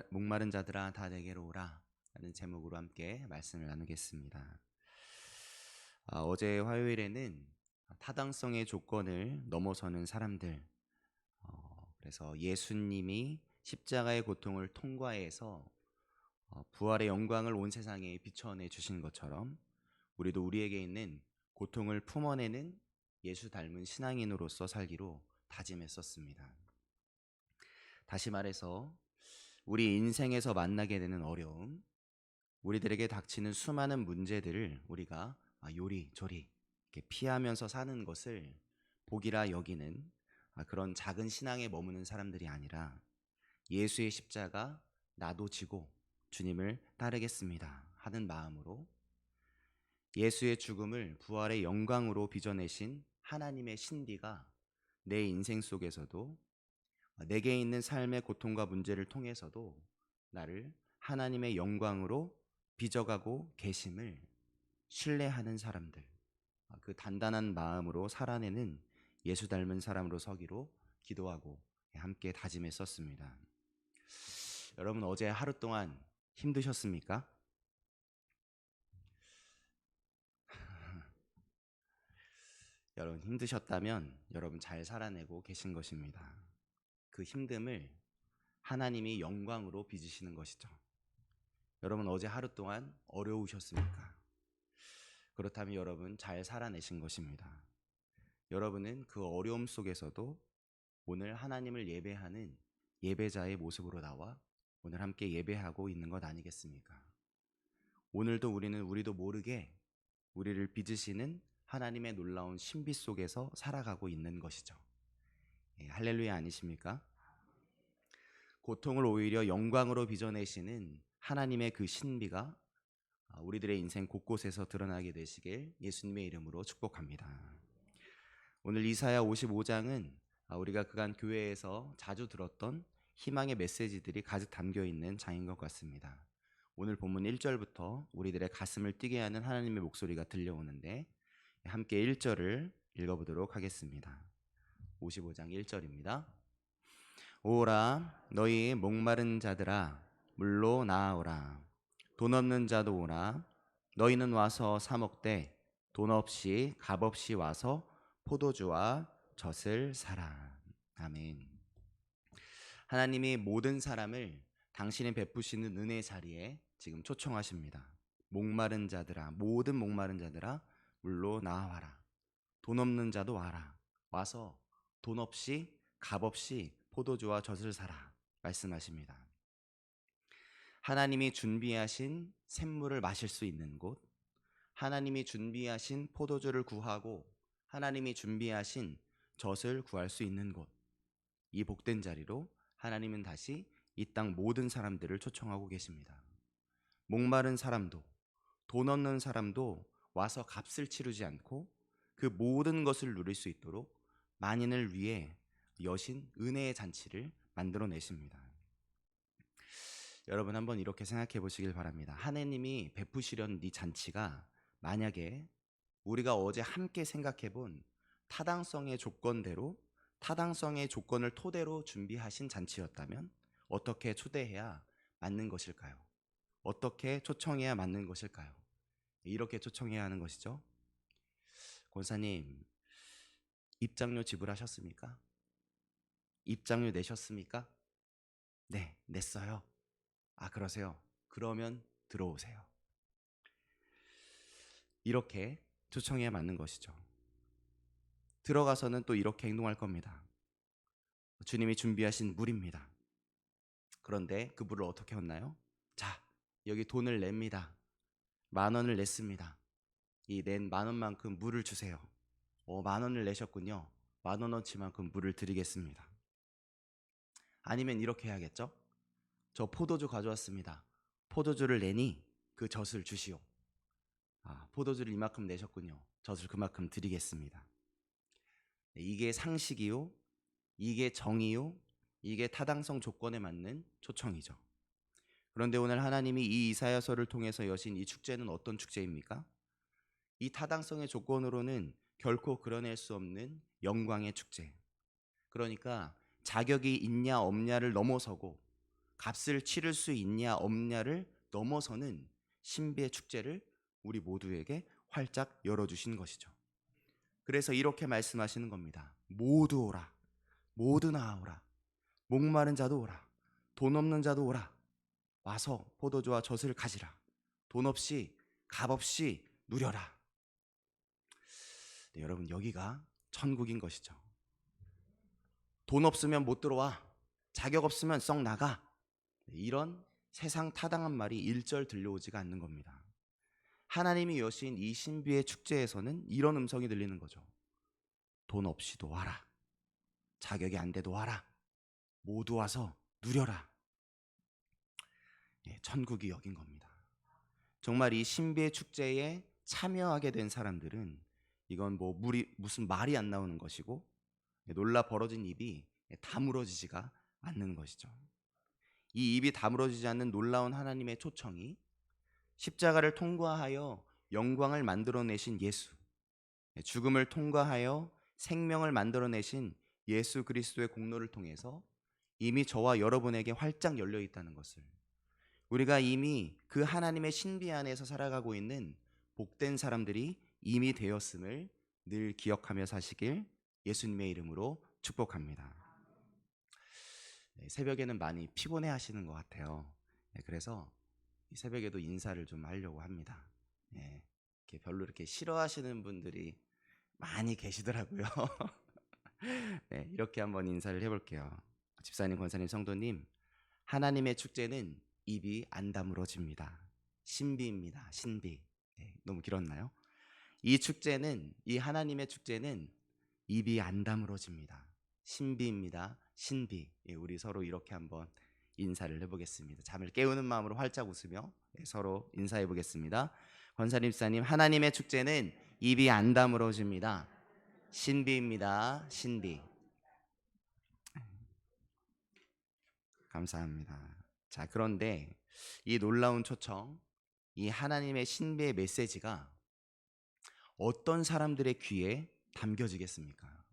목마른 자들아 다 내게로 오라 라는 제목으로 함께 말씀을 나누겠습니다. 어제 화요일에는 타당성의 조건을 넘어서는 사람들, 그래서 예수님이 십자가의 고통을 통과해서 부활의 영광을 온 세상에 비춰내 주신 것처럼 우리도 우리에게 있는 고통을 품어내는 예수 닮은 신앙인으로서 살기로 다짐했었습니다. 다시 말해서 우리 인생에서 만나게 되는 어려움, 우리들에게 닥치는 수많은 문제들을 우리가 요리조리 이렇게 피하면서 사는 것을 복이라 여기는 그런 작은 신앙에 머무는 사람들이 아니라 예수의 십자가 나도 지고 주님을 따르겠습니다 하는 마음으로 예수의 죽음을 부활의 영광으로 빚어내신 하나님의 신비가 내 인생 속에서도 내게 있는 삶의 고통과 문제를 통해서도 나를 하나님의 영광으로 빚어가고 계심을 신뢰하는 사람들, 그 단단한 마음으로 살아내는 예수 닮은 사람으로 서기로 기도하고 함께 다짐했었습니다. 여러분 어제 하루 동안 힘드셨습니까? 여러분 힘드셨다면 여러분 잘 살아내고 계신 것입니다. 그 힘듦을 하나님이 영광으로 빚으시는 것이죠. 여러분 어제 하루 동안 어려우셨습니까? 그렇다면 여러분 잘 살아내신 것입니다. 여러분은 그 어려움 속에서도 오늘 하나님을 예배하는 예배자의 모습으로 나와 오늘 함께 예배하고 있는 것 아니겠습니까? 오늘도 우리도 모르게 우리를 빚으시는 하나님의 놀라운 신비 속에서 살아가고 있는 것이죠. 할렐루야 아니십니까? 고통을 오히려 영광으로 빚어내시는 하나님의 그 신비가 우리들의 인생 곳곳에서 드러나게 되시길 예수님의 이름으로 축복합니다. 오늘 이사야 55장은 우리가 그간 교회에서 자주 들었던 희망의 메시지들이 가득 담겨 있는 장인 것 같습니다. 오늘 본문 1절부터 우리들의 가슴을 뛰게 하는 하나님의 목소리가 들려오는데 함께 1절을 읽어보도록 하겠습니다. 55장 1절입니다. 오라 너희 목마른 자들아 물로 나아오라. 돈 없는 자도 오라. 너희는 와서 사 먹되 돈 없이 값 없이 와서 포도주와 젖을 사라. 아멘. 하나님이 모든 사람을 당신이 베푸시는 은혜의 자리에 지금 초청하십니다. 목마른 자들아, 모든 목마른 자들아 물로 나아와라. 돈 없는 자도 와라. 와서 돈 없이 값 없이 포도주와 젖을 사라 말씀하십니다. 하나님이 준비하신 샘물을 마실 수 있는 곳, 하나님이 준비하신 포도주를 구하고 하나님이 준비하신 젖을 구할 수 있는 곳, 이 복된 자리로 하나님은 다시 이 땅 모든 사람들을 초청하고 계십니다. 목마른 사람도 돈 없는 사람도 와서 값을 치르지 않고 그 모든 것을 누릴 수 있도록 만인을 위해 여신 은혜의 잔치를 만들어내십니다. 여러분 한번 이렇게 생각해 보시길 바랍니다. 하나님이 베푸시려는 이 잔치가 만약에 우리가 어제 함께 생각해 본 타당성의 조건대로 타당성의 조건을 토대로 준비하신 잔치였다면 어떻게 초대해야 맞는 것일까요? 어떻게 초청해야 맞는 것일까요? 이렇게 초청해야 하는 것이죠. 권사님, 입장료 지불하셨습니까? 입장료 내셨습니까? 네, 냈어요. 그러세요? 그러면 들어오세요. 이렇게 초청해야 맞는 것이죠. 들어가서는 또 이렇게 행동할 겁니다. 주님이 준비하신 물입니다. 그런데 그 물을 어떻게 얻나요? 자, 여기 돈을 냅니다. 10,000원을 냈습니다. 이 낸 10,000원만큼 물을 주세요. 10,000원을 내셨군요. 10,000원어치만큼 물을 드리겠습니다. 아니면 이렇게 해야겠죠? 저 포도주 가져왔습니다. 포도주를 내니 그 젖을 주시오. 포도주를 이만큼 내셨군요. 젖을 그만큼 드리겠습니다. 이게 상식이요. 이게 정의요. 이게 타당성 조건에 맞는 초청이죠. 그런데 오늘 하나님이 이 이사야서를 통해서 여신 이 축제는 어떤 축제입니까? 이 타당성의 조건으로는 결코 그려낼 수 없는 영광의 축제. 그러니까 자격이 있냐 없냐를 넘어서고 값을 치를 수 있냐 없냐를 넘어서는 신비의 축제를 우리 모두에게 활짝 열어주신 것이죠. 그래서 이렇게 말씀하시는 겁니다. 모두 오라, 모두 나아오라, 목마른 자도 오라, 돈 없는 자도 오라, 와서 포도주와 젖을 가지라, 돈 없이 값 없이 누려라. 네, 여러분, 여기가 천국인 것이죠. 돈 없으면 못 들어와, 자격 없으면 썩 나가, 이런 세상 타당한 말이 일절 들려오지가 않는 겁니다. 하나님이 여신 이 신비의 축제에서는 이런 음성이 들리는 거죠. 돈 없이도 와라, 자격이 안 돼도 와라, 모두 와서 누려라. 예, 천국이 여긴 겁니다. 정말 이 신비의 축제에 참여하게 된 사람들은 이건 무슨 말이 안 나오는 것이고, 놀라 벌어진 입이 다물어지지가 않는 것이죠. 이 입이 다물어지지 않는 놀라운 하나님의 초청이 십자가를 통과하여 영광을 만들어내신 예수, 죽음을 통과하여 생명을 만들어내신 예수 그리스도의 공로를 통해서 이미 저와 여러분에게 활짝 열려 있다는 것을, 우리가 이미 그 하나님의 신비 안에서 살아가고 있는 복된 사람들이 이미 되었음을 늘 기억하며 사시길 예수님의 이름으로 축복합니다. 네, 새벽에는 많이 피곤해 하시는 것 같아요. 네, 그래서 이 새벽에도 인사를 좀 하려고 합니다. 네, 별로 이렇게 싫어하시는 분들이 많이 계시더라고요. 네, 이렇게 한번 인사를 해볼게요. 집사님, 권사님, 성도님, 하나님의 축제는 입이 안 다물어집니다. 신비입니다. 신비. 네, 너무 길었나요? 이 하나님의 축제는 입이 안 다물어집니다. 신비입니다. 신비. 예, 우리 서로 이렇게 한번 인사를 해보겠습니다. 잠을 깨우는 마음으로 활짝 웃으며 서로 인사해 보겠습니다. 권사님, 집사님, 하나님의 축제는 입이 안 다물어집니다. 신비입니다. 신비. 감사합니다. 자, 그런데 이 놀라운 초청, 이 하나님의 신비의 메시지가 어떤 사람들의 귀에 담겨지겠습니까?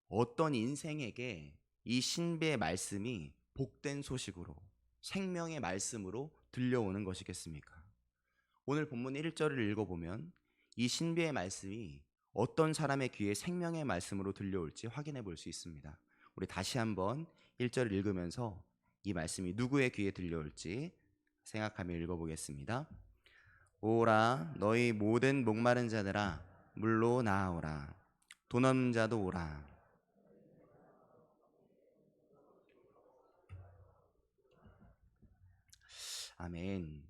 어떤 인생에게 이 신비의 말씀이 복된 소식으로, 생명의 말씀으로 들려오는 것이겠습니까? 오늘 본문 1절을 읽어보면 이 신비의 말씀이 어떤 사람의 귀에 생명의 말씀으로 들려올지 확인해 볼 수 있습니다. 우리 다시 한번 1절을 읽으면서 이 말씀이 누구의 귀에 들려올지 생각하며 읽어보겠습니다. 오라, 너희 모든 목마른 자들아, 물로 나아오라, 돈 없는 자도 오라. 아멘.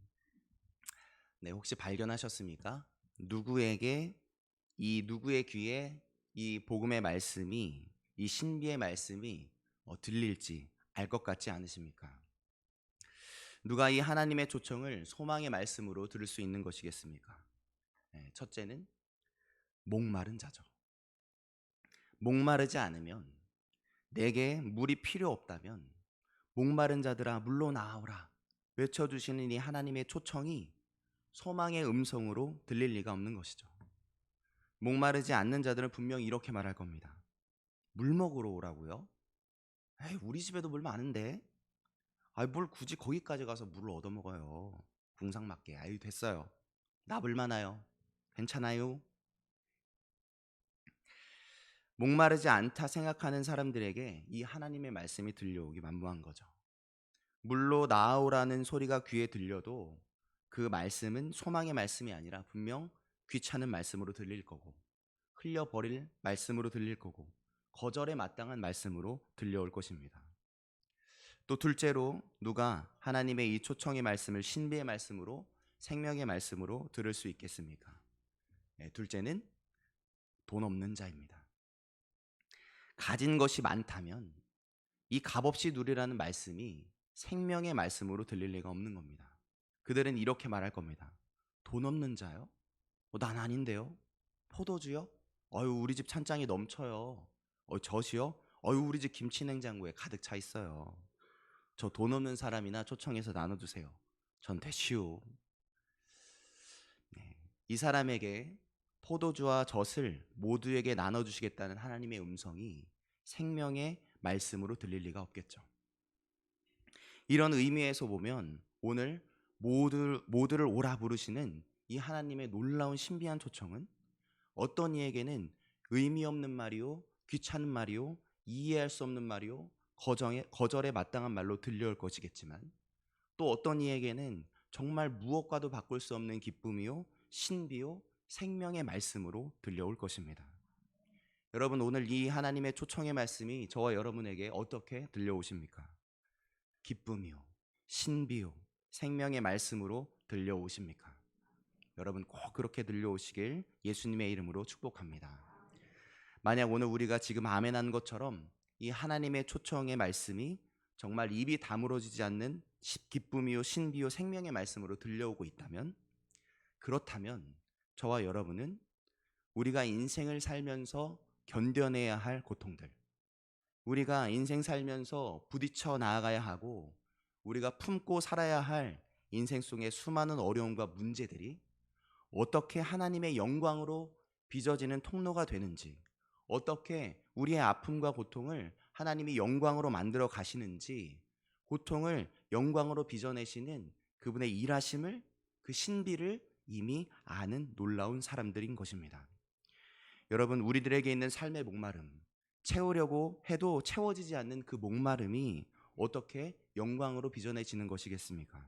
네, 혹시 발견하셨습니까? 누구의 귀에 이 복음의 말씀이, 이 신비의 말씀이 들릴지 알 것 같지 않으십니까? 누가 이 하나님의 초청을 소망의 말씀으로 들을 수 있는 것이겠습니까? 네, 첫째는 목마른 자죠. 목마르지 않으면, 내게 물이 필요 없다면 목마른 자들아 물로 나아오라 외쳐주시는 이 하나님의 초청이 소망의 음성으로 들릴 리가 없는 것이죠. 목마르지 않는 자들은 분명히 이렇게 말할 겁니다. 물 먹으러 오라고요? 에이, 우리 집에도 물 많은데. 뭘 굳이 거기까지 가서 물을 얻어먹어요. 궁상맞게. 아유, 됐어요. 나 물 많아요. 괜찮아요. 목마르지 않다 생각하는 사람들에게 이 하나님의 말씀이 들려오기 만무한 거죠. 물로 나아오라는 소리가 귀에 들려도 그 말씀은 소망의 말씀이 아니라 분명 귀찮은 말씀으로 들릴 거고, 흘려버릴 말씀으로 들릴 거고, 거절에 마땅한 말씀으로 들려올 것입니다. 또 둘째로, 누가 하나님의 이 초청의 말씀을 신비의 말씀으로, 생명의 말씀으로 들을 수 있겠습니까? 네, 둘째는 돈 없는 자입니다. 가진 것이 많다면 이 값없이 누리라는 말씀이 생명의 말씀으로 들릴 리가 없는 겁니다. 그들은 이렇게 말할 겁니다. 돈 없는 자요? 난 아닌데요. 포도주요? 우리 집 찬장이 넘쳐요. 젖이요? 우리 집 김치 냉장고에 가득 차 있어요. 저 돈 없는 사람이나 초청해서 나눠주세요. 전 대시오. 네. 이 사람에게 포도주와 젖을 모두에게 나눠주시겠다는 하나님의 음성이 생명의 말씀으로 들릴 리가 없겠죠. 이런 의미에서 보면 오늘 모두를 오라 부르시는 이 하나님의 놀라운 신비한 초청은 어떤 이에게는 의미 없는 말이요, 귀찮은 말이요, 이해할 수 없는 말이요, 거절에 마땅한 말로 들려올 것이겠지만, 또 어떤 이에게는 정말 무엇과도 바꿀 수 없는 기쁨이요, 신비요, 생명의 말씀으로 들려올 것입니다. 여러분, 오늘 이 하나님의 초청의 말씀이 저와 여러분에게 어떻게 들려오십니까? 기쁨이요, 신비요, 생명의 말씀으로 들려오십니까? 여러분, 꼭 그렇게 들려오시길 예수님의 이름으로 축복합니다. 만약 오늘 우리가 지금 아멘한 것처럼 이 하나님의 초청의 말씀이 정말 입이 다물어지지 않는 기쁨이요, 신비요, 생명의 말씀으로 들려오고 있다면, 그렇다면 저와 여러분은 우리가 인생을 살면서 견뎌내야 할 고통들, 우리가 인생 살면서 부딪혀 나아가야 하고 우리가 품고 살아야 할 인생 속의 수많은 어려움과 문제들이 어떻게 하나님의 영광으로 빚어지는 통로가 되는지, 어떻게 우리의 아픔과 고통을 하나님이 영광으로 만들어 가시는지, 고통을 영광으로 빚어내시는 그분의 일하심을, 그 신비를 이미 아는 놀라운 사람들인 것입니다. 여러분, 우리들에게 있는 삶의 목마름, 채우려고 해도 채워지지 않는 그 목마름이 어떻게 영광으로 빚어내지는 것이겠습니까?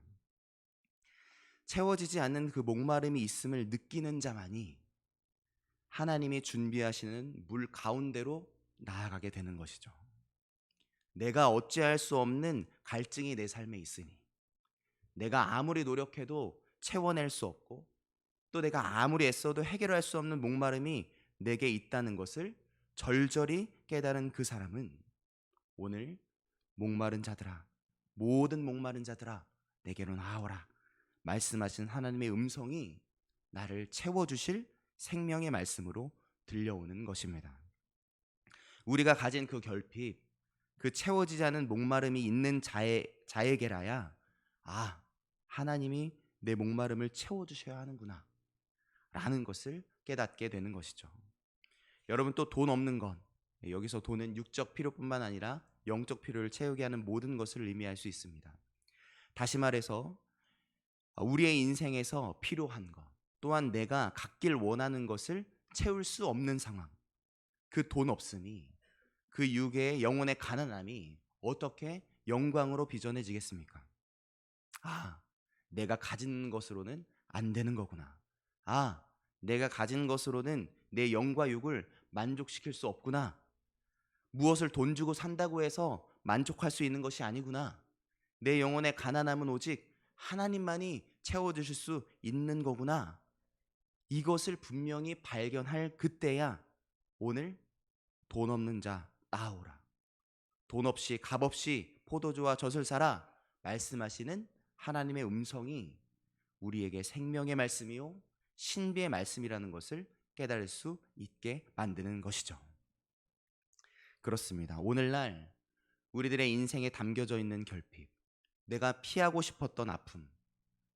채워지지 않는 그 목마름이 있음을 느끼는 자만이 하나님이 준비하시는 물 가운데로 나아가게 되는 것이죠. 내가 어찌할 수 없는 갈증이 내 삶에 있으니, 내가 아무리 노력해도 채워낼 수 없고, 또 내가 아무리 애써도 해결할 수 없는 목마름이 내게 있다는 것을 절절히 깨달은 그 사람은 오늘 목마른 자들아, 모든 목마른 자들아, 내게로 나아오라 말씀하신 하나님의 음성이 나를 채워주실 생명의 말씀으로 들려오는 것입니다. 우리가 가진 그 결핍, 그 채워지지 않은 목마름이 있는 자에게라야 하나님이 내 목마름을 채워주셔야 하는구나 라는 것을 깨닫게 되는 것이죠. 여러분, 또 돈 없는 건, 여기서 돈은 육적 필요뿐만 아니라 영적 필요를 채우게 하는 모든 것을 의미할 수 있습니다. 다시 말해서 우리의 인생에서 필요한 것, 또한 내가 갖길 원하는 것을 채울 수 없는 상황, 그 돈 없음이, 그 육의 영혼의 가난함이 어떻게 영광으로 빚어내지겠습니까? 내가 가진 것으로는 안 되는 거구나. 내가 가진 것으로는 내 영과 육을 만족시킬 수 없구나. 무엇을 돈 주고 산다고 해서 만족할 수 있는 것이 아니구나. 내 영혼의 가난함은 오직 하나님만이 채워주실 수 있는 거구나. 이것을 분명히 발견할 그때야 오늘 돈 없는 자 나오라, 돈 없이 값 없이 포도주와 젖을 사라 말씀하시는 하나님의 음성이 우리에게 생명의 말씀이요 신비의 말씀이라는 것을 깨달을 수 있게 만드는 것이죠. 그렇습니다. 오늘날 우리들의 인생에 담겨져 있는 결핍, 내가 피하고 싶었던 아픔,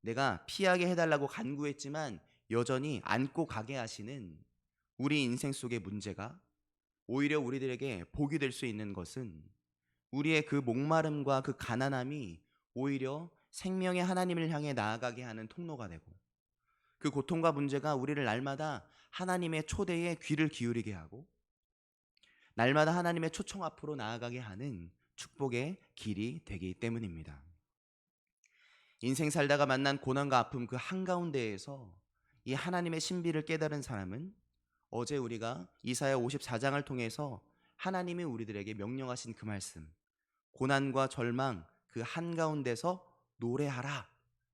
내가 피하게 해달라고 간구했지만 여전히 안고 가게 하시는 우리 인생 속의 문제가 오히려 우리들에게 복이 될 수 있는 것은 우리의 그 목마름과 그 가난함이 오히려 생명의 하나님을 향해 나아가게 하는 통로가 되고, 그 고통과 문제가 우리를 날마다 하나님의 초대에 귀를 기울이게 하고 날마다 하나님의 초청 앞으로 나아가게 하는 축복의 길이 되기 때문입니다. 인생 살다가 만난 고난과 아픔 그 한가운데에서 이 하나님의 신비를 깨달은 사람은 어제 우리가 이사야 54장을 통해서 하나님이 우리들에게 명령하신 그 말씀, 고난과 절망 그 한가운데서 노래하라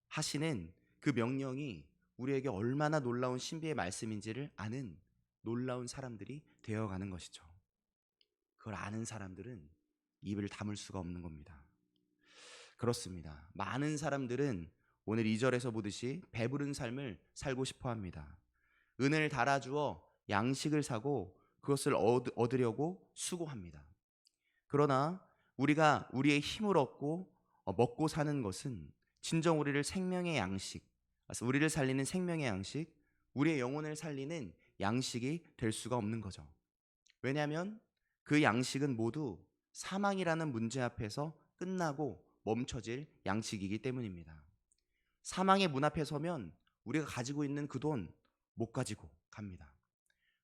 하시는 그 명령이 우리에게 얼마나 놀라운 신비의 말씀인지를 아는 놀라운 사람들이 되어가는 것이죠. 그걸 아는 사람들은 입을 다물 수가 없는 겁니다. 그렇습니다. 많은 사람들은 오늘 2절에서 보듯이 배부른 삶을 살고 싶어 합니다. 은을 달아주어 양식을 사고 그것을 얻으려고 수고합니다. 그러나 우리가 우리의 힘을 얻고 먹고 사는 것은 진정 우리를 생명의 양식, 우리를 살리는 생명의 양식, 우리의 영혼을 살리는 양식이 될 수가 없는 거죠. 왜냐하면 그 양식은 모두 사망이라는 문제 앞에서 끝나고 멈춰질 양식이기 때문입니다. 사망의 문 앞에 서면 우리가 가지고 있는 그 돈 못 가지고 갑니다.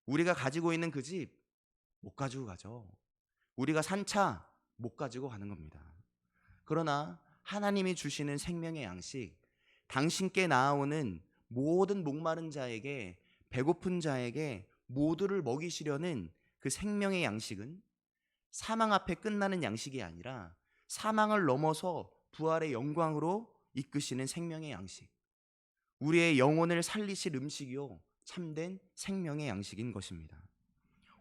우리가 가지고 있는 그 집 못 가지고 가죠. 우리가 산 차 못 가지고 가는 겁니다. 그러나 하나님이 주시는 생명의 양식, 당신께 나아오는 모든 목마른 자에게, 배고픈 자에게 모두를 먹이시려는 그 생명의 양식은 사망 앞에 끝나는 양식이 아니라 사망을 넘어서 부활의 영광으로 이끄시는 생명의 양식, 우리의 영혼을 살리실 음식이요 참된 생명의 양식인 것입니다.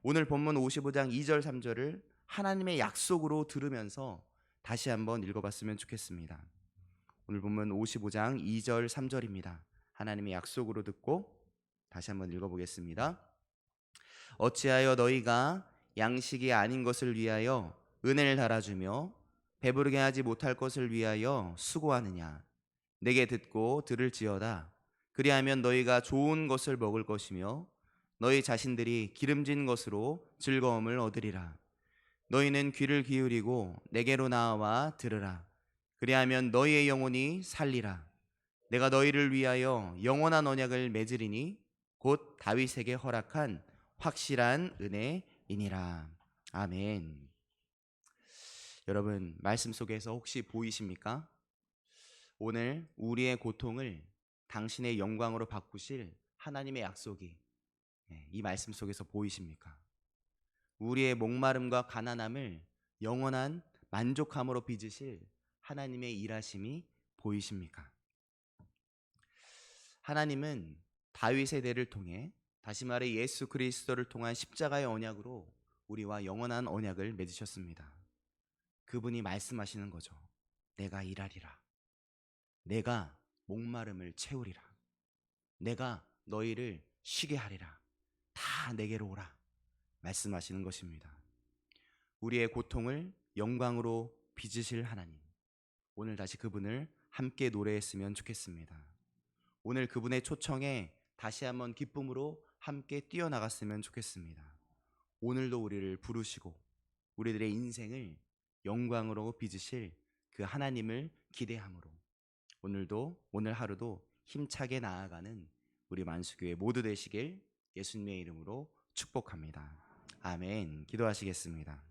오늘 본문 55장 2절 3절을 하나님의 약속으로 들으면서 다시 한번 읽어봤으면 좋겠습니다. 오늘 본문 55장 2절 3절입니다. 하나님의 약속으로 듣고 다시 한번 읽어보겠습니다. 어찌하여 너희가 양식이 아닌 것을 위하여 은혜를 달아주며 배부르게 하지 못할 것을 위하여 수고하느냐. 내게 듣고 들을지어다. 그리하면 너희가 좋은 것을 먹을 것이며 너희 자신들이 기름진 것으로 즐거움을 얻으리라. 너희는 귀를 기울이고 내게로 나와 들으라. 그리하면 너희의 영혼이 살리라. 내가 너희를 위하여 영원한 언약을 맺으리니 곧 다윗에게 허락한 확실한 은혜이니라. 아멘. 여러분, 말씀 속에서 혹시 보이십니까? 오늘 우리의 고통을 당신의 영광으로 바꾸실 하나님의 약속이 이 말씀 속에서 보이십니까? 우리의 목마름과 가난함을 영원한 만족함으로 빚으실 하나님의 일하심이 보이십니까? 하나님은 다윗의 대를 통해, 다시 말해 예수 그리스도를 통한 십자가의 언약으로 우리와 영원한 언약을 맺으셨습니다. 그분이 말씀하시는 거죠. 내가 일하리라. 내가 목마름을 채우리라. 내가 너희를 쉬게 하리라. 다 내게로 오라. 말씀하시는 것입니다. 우리의 고통을 영광으로 빚으실 하나님, 오늘 다시 그분을 함께 노래했으면 좋겠습니다. 오늘 그분의 초청에 다시 한번 기쁨으로 함께 뛰어나갔으면 좋겠습니다. 오늘도 우리를 부르시고 우리들의 인생을 영광으로 빚으실 그 하나님을 기대함으로 오늘 하루도 힘차게 나아가는 우리 만수교회 모두 되시길 예수님의 이름으로 축복합니다. 아멘. 기도하시겠습니다.